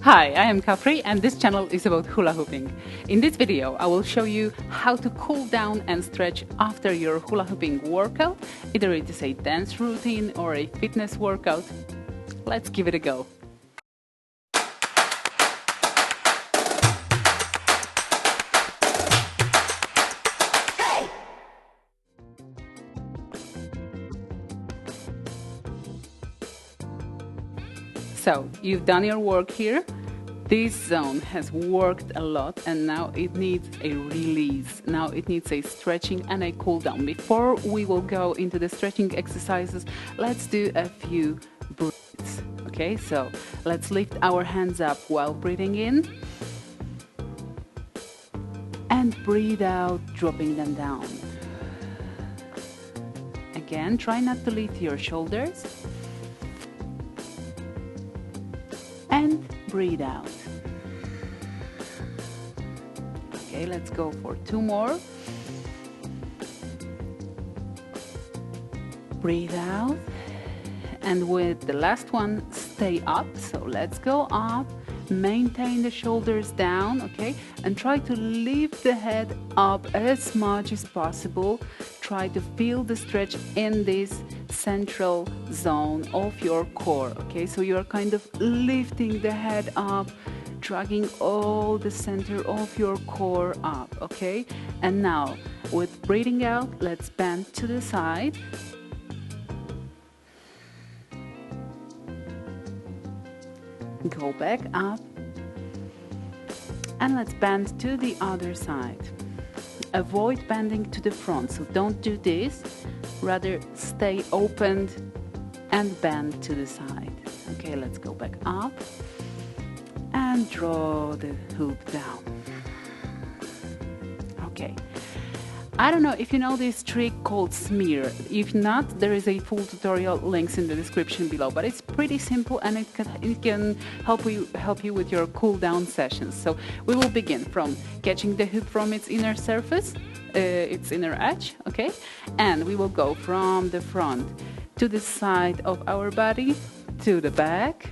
Hi, I am Capri and this channel is about hula hooping. In this video, I will show you how to cool down and stretch after your hula hooping workout, either it is a dance routine or a fitness workout. Let's give it a go. So, you've done your work here. This zone has worked a lot and now it needs a release. Now it needs a stretching and a cool down. Before we will go into the stretching exercises, let's do a few breaths. Okay, so let's lift our hands up while breathing in. And breathe out, dropping them down. Again, try not to lift your shoulders. And breathe out. Okay, let's go for two more. Breathe out. And with the last one, stay up. So let's go up. Maintain the shoulders down, okay? And try to lift the head up as much as possible. Try to feel the stretch in this central zone of your core, okay? So you're kind of lifting the head up, dragging all the center of your core up, okay? And now, with breathing out, let's bend to the side. Go back up. And let's bend to the other side. Avoid bending to the front, so don't do this. Rather, stay opened and bend to the side. Okay, let's go back up and draw the hoop down. Okay. I don't know if you know this trick called smear. If not, there is a full tutorial, links in the description below. But it's pretty simple and it can help you with your cool down sessions. So we will begin from catching the hoop from its inner surface, its inner edge, okay? And we will go from the front to the side of our body, to the back,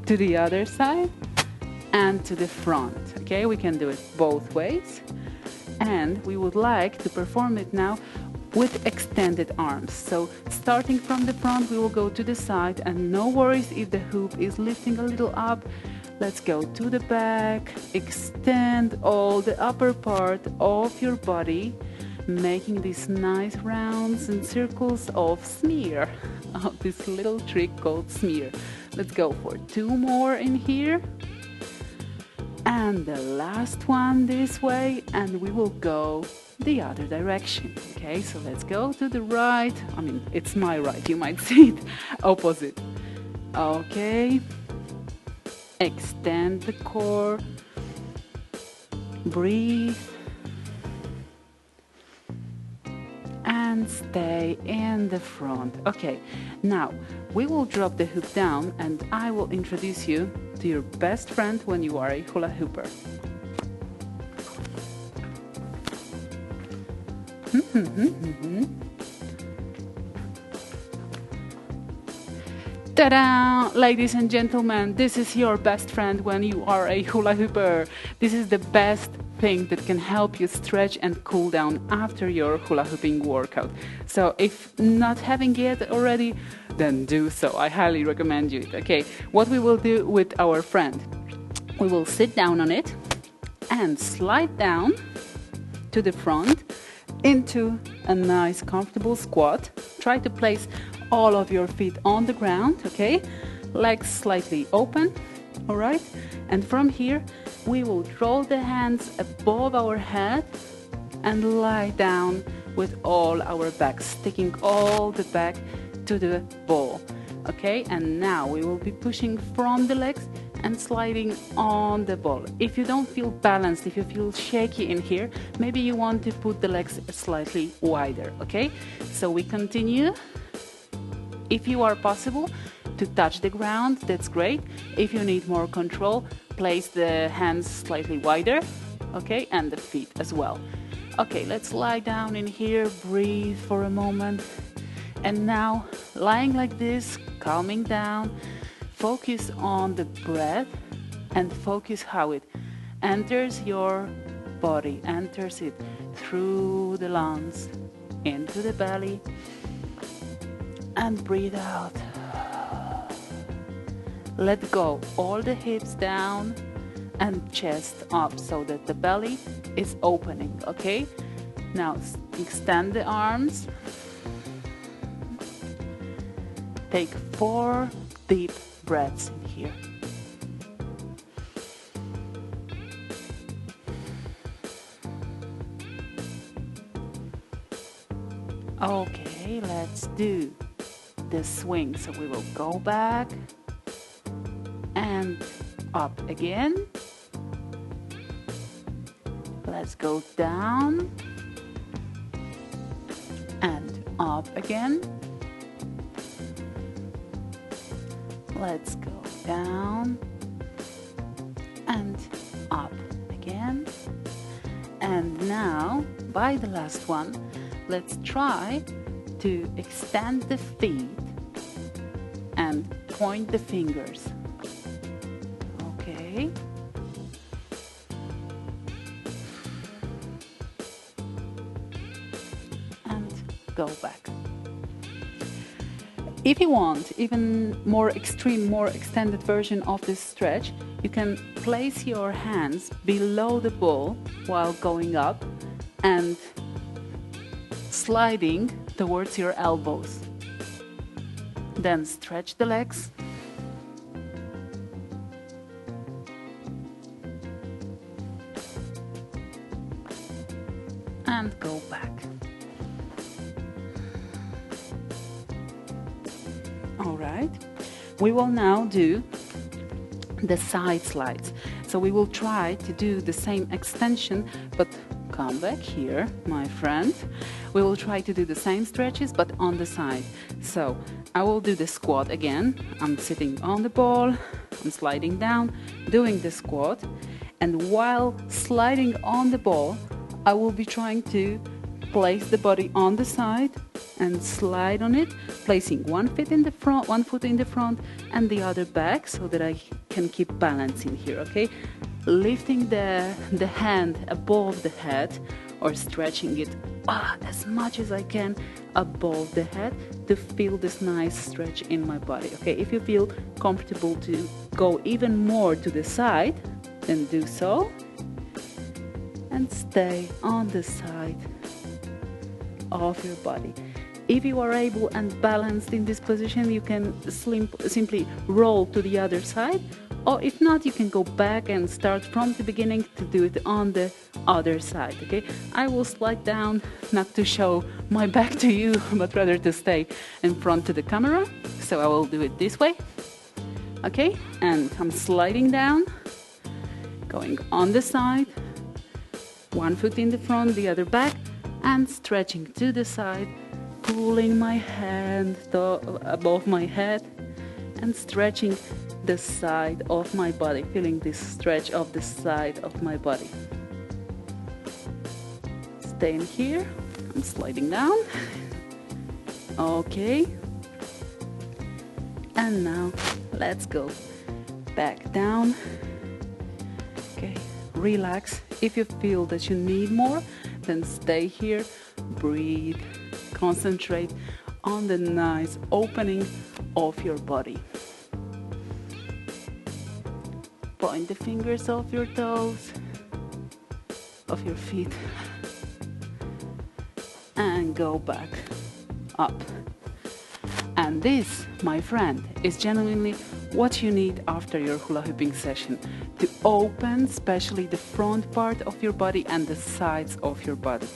to the other side, and to the front, okay? We can do it both ways. And we would like to perform it now with extended arms. So starting from the front, we will go to the side, and no worries if the hoop is lifting a little up. Let's go to the back, extend all the upper part of your body, making these nice rounds and circles of smear, of this little trick called smear. Let's go for two more in here. And the last one this way, and we will go the other direction. Okay, so let's go to the right. I mean, it's my right, you might see it opposite. Okay, extend the core, breathe, and stay in the front. Okay, now we will drop the hoop down and I will introduce you to your best friend when you are a hula hooper. Ta-da! Ladies and gentlemen, this is your best friend when you are a hula hooper. This is the best thing that can help you stretch and cool down after your hula hooping workout. So if not having it already, then do so. I highly recommend you. Okay, what we will do with our friend, we will sit down on it and slide down to the front into a nice comfortable squat. Try to place all of your feet on the ground, okay? Legs slightly open, all right? And from here, we will draw the hands above our head and lie down with all our back, sticking all the back to the ball, okay? And now we will be pushing from the legs and sliding on the ball. If you don't feel balanced, if you feel shaky in here, maybe you want to put the legs slightly wider, okay? So we continue. If you are possible to touch the ground, that's great. If you need more control, place the hands slightly wider, okay, and the feet as well. Okay, let's lie down in here, breathe for a moment. And now, lying like this, calming down, focus on the breath and focus how it enters your body, enters it through the lungs, into the belly, and breathe out. Let go all the hips down and chest up so that the belly is opening, okay? Now extend the arms. Take 4 deep breaths in here. Okay, let's do the swing. So we will go back and up again. Let's go down and up again. Let's go down and up again. And now, by the last one, let's try to extend the feet and point the fingers. Okay. And go back. If you want even more extreme, more extended version of this stretch, you can place your hands below the ball while going up and sliding towards your elbows. Then stretch the legs. And go back. All right. We will now do the side slides. So we will try to do the same extension, but come back here, my friend. We will try to do the same stretches, but on the side. So I will do the squat again. I'm sitting on the ball, I'm sliding down, doing the squat. And while sliding on the ball, I will be trying to place the body on the side and slide on it, placing one foot in the front and the other back so that I can keep balancing here, okay? Lifting the hand above the head or stretching it as much as I can above the head to feel this nice stretch in my body, okay? If you feel comfortable to go even more to the side, then do so and stay on the side of your body. If you are able and balanced in this position, you can simply roll to the other side, or if not, you can go back and start from the beginning to do it on the other side, okay? I will slide down, not to show my back to you, but rather to stay in front to the camera. So I will do it this way, okay? And I'm sliding down, going on the side, one foot in the front, the other back, and stretching to the side, pulling my hand above my head and stretching the side of my body, feeling this stretch of the side of my body. Staying here, I'm sliding down. Okay. And now let's go back down. Okay, relax. If you feel that you need more, then stay here, breathe, concentrate on the nice opening of your body. Point the fingers off your toes, of your feet, and go back up. And this, my friend, is genuinely what you need after your hula hooping session, to open especially the front part of your body and the sides of your body.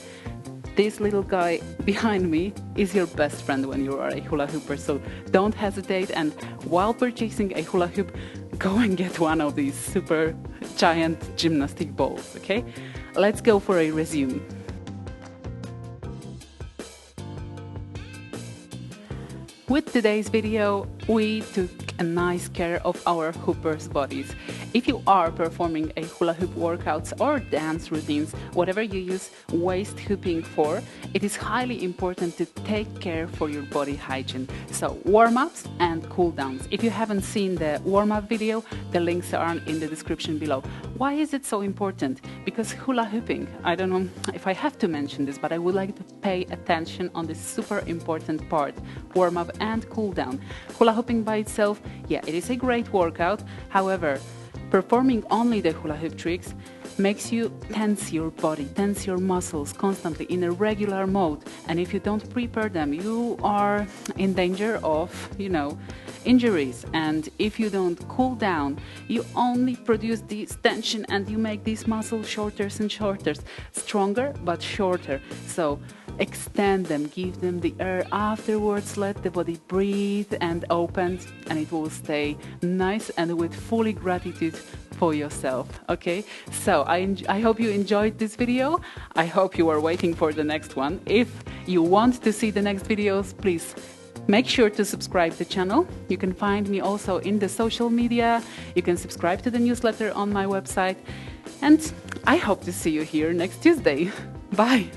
This little guy behind me is your best friend when you are a hula hooper, so don't hesitate, and while purchasing a hula hoop, go and get one of these super giant gymnastic balls, okay? Let's go for a resume. With today's video, we took a nice care of our hoopers' bodies. If you are performing a hula hoop workouts or dance routines, whatever you use waist hooping for, it is highly important to take care for your body hygiene. So warm-ups and cool-downs. If you haven't seen the warm-up video, the links are in the description below. Why is it so important? Because hula hooping, I don't know if I have to mention this, but I would like to pay attention on this super important part, warm-up and cool-down. Hula hooping by itself, yeah, it is a great workout. However, performing only the hula hoop tricks makes you tense your body, tense your muscles constantly in a regular mode. And if you don't prepare them, you are in danger of, injuries. And if you don't cool down, you only produce this tension and you make these muscles shorter and shorter, stronger but shorter. So extend them, give them the air afterwards, let the body breathe and open, and it will stay nice and with fully gratitude for yourself. Okay, so I hope you enjoyed this video. I hope you are waiting for the next one. If you want to see the next videos, please make sure to subscribe to the channel. You can find me also in the social media. You can subscribe to the newsletter on my website. And I hope to see you here next Tuesday. Bye.